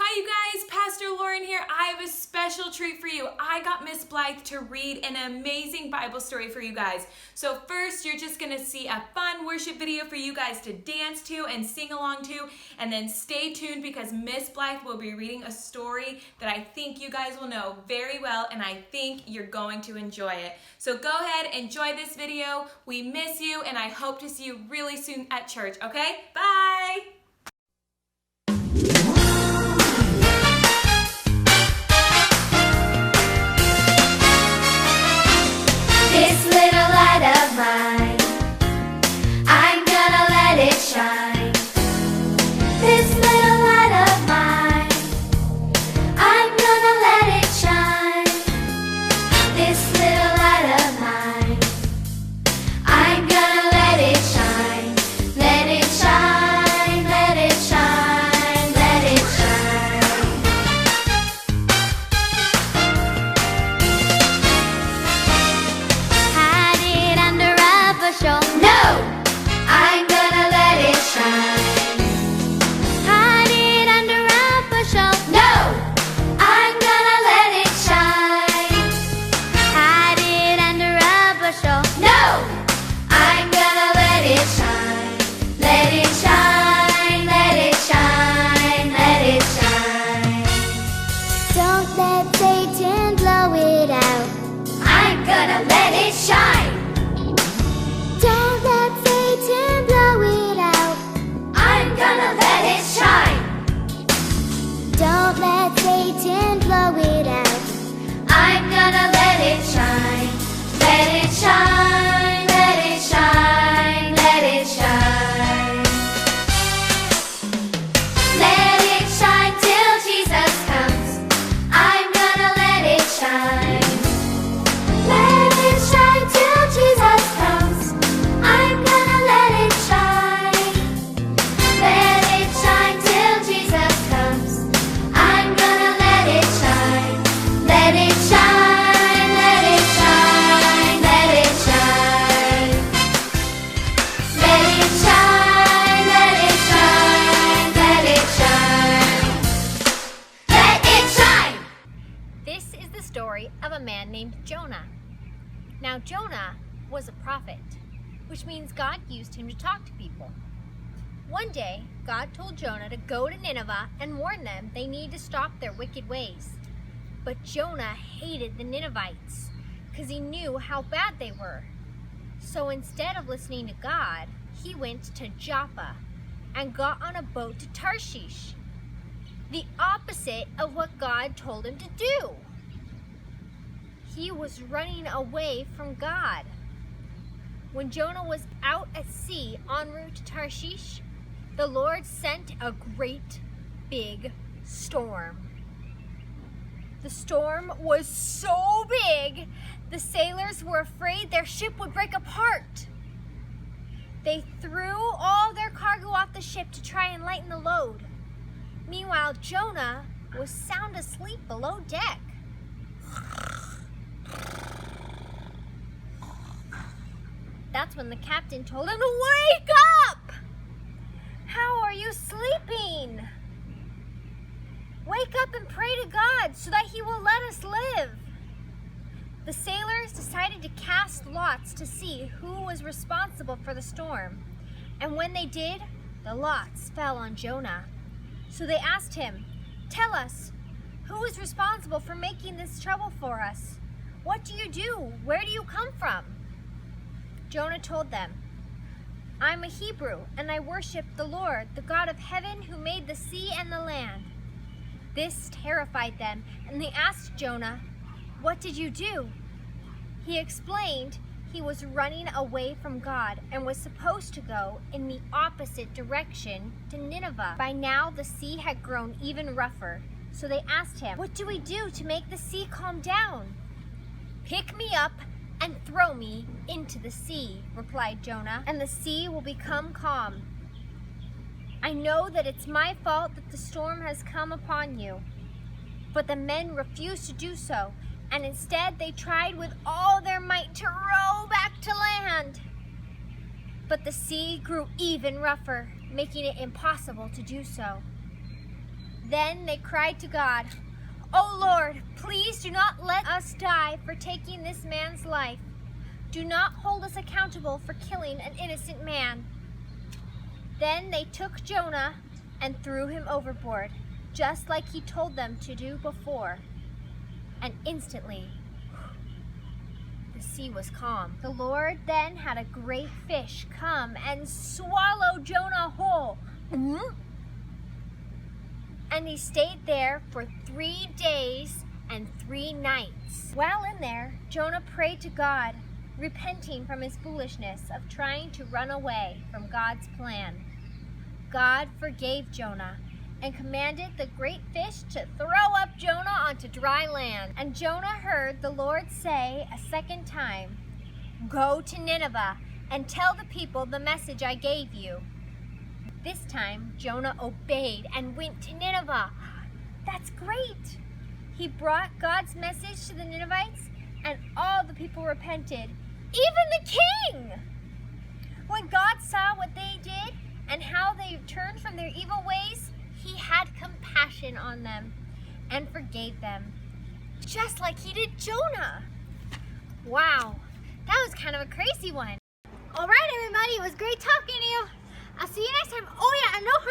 Hi you guys, Pastor Lauren here. I have a special treat for you. I got Miss Blythe to read an amazing Bible story for you guys. So first, you're just gonna see a fun worship video for you guys to dance to and sing along to, and then stay tuned because Miss Blythe will be reading a story that I think you guys will know very well, and I think you're going to enjoy it. So go ahead, enjoy this video. We miss you, and I hope to see you really soon at church, okay? Bye! This little light of mine, I'm gonna let it shine. This little light of mine, I'm gonna let it shine. This little light of mine, I'm gonna let it shine. Let it shine, let it shine, let it shine. Hide it under a bushel. No! I'm gonna let it shine. Hide it under a bushel. No! I'm gonna let it shine. Hide it under a bushel. No! I'm gonna let it shine. Let it shine, let it shine, let it shine. Don't let Satan blow it out. I'm gonna let it shine. Don't let Satan blow it out. I'm gonna let it shine. Don't let Satan blow it out. I'm gonna let it shine. Let it shine, let it shine, let it shine. Let it shine till Jesus comes. I'm gonna let it shine. Let it shine till Jesus comes. I'm gonna let it shine. Let it shine till Jesus comes. I'm gonna let it shine. Let it shine, let it shine, let it shine. Let it shine, let it shine, let it shine. Let it shine! This is the story of a man named Jonah. Now, Jonah was a prophet, which means God used him to talk to people. One day, God told Jonah to go to Nineveh and warn them they need to stop their wicked ways. But Jonah hated the Ninevites because he knew how bad they were. So instead of listening to God, he went to Joppa and got on a boat to Tarshish, the opposite of what God told him to do. He was running away from God. When Jonah was out at sea en route to Tarshish, the Lord sent a great big storm. The storm was so big, the sailors were afraid their ship would break apart. They threw all their cargo off the ship to try and lighten the load. Meanwhile, Jonah was sound asleep below deck. That's when the captain told him to wake up! How are you sleeping? Wake up and pray to God so that He will let us live. The sailors decided to cast lots to see who was responsible for the storm. And when they did, the lots fell on Jonah. So they asked him, "Tell us, who is responsible for making this trouble for us? What do you do? Where do you come from?" Jonah told them, "I'm a Hebrew, and I worship the Lord, the God of heaven who made the sea and the land." This terrified them, and they asked Jonah, "What did you do?" He explained he was running away from God and was supposed to go in the opposite direction to Nineveh. By now, the sea had grown even rougher, so they asked him, "What do we do to make the sea calm down?" "Pick me up and throw me into the sea," replied Jonah, "and the sea will become calm. I know that it's my fault that the storm has come upon you." But the men refused to do so, and instead they tried with all their might to row back to land. But the sea grew even rougher, making it impossible to do so. Then they cried to God, "O Lord, please do not let us die for taking this man's life. Do not hold us accountable for killing an innocent man." Then they took Jonah and threw him overboard, just like he told them to do before. And instantly, the sea was calm. The Lord then had a great fish come and swallow Jonah whole. And he stayed there for 3 days and 3 nights. While in there, Jonah prayed to God, repenting from his foolishness of trying to run away from God's plan. God forgave Jonah and commanded the great fish to throw up Jonah onto dry land. And Jonah heard the Lord say a second time, "Go to Nineveh and tell the people the message I gave you." This time, Jonah obeyed and went to Nineveh. That's great! He brought God's message to the Ninevites, and all the people repented, even the king! When God saw what they did and how they turned from their evil ways, he had compassion on them and forgave them, just like he did Jonah. Wow, that was kind of a crazy one. All right, everybody, it was great talking to you. I'll see you next time. Oh yeah, and don't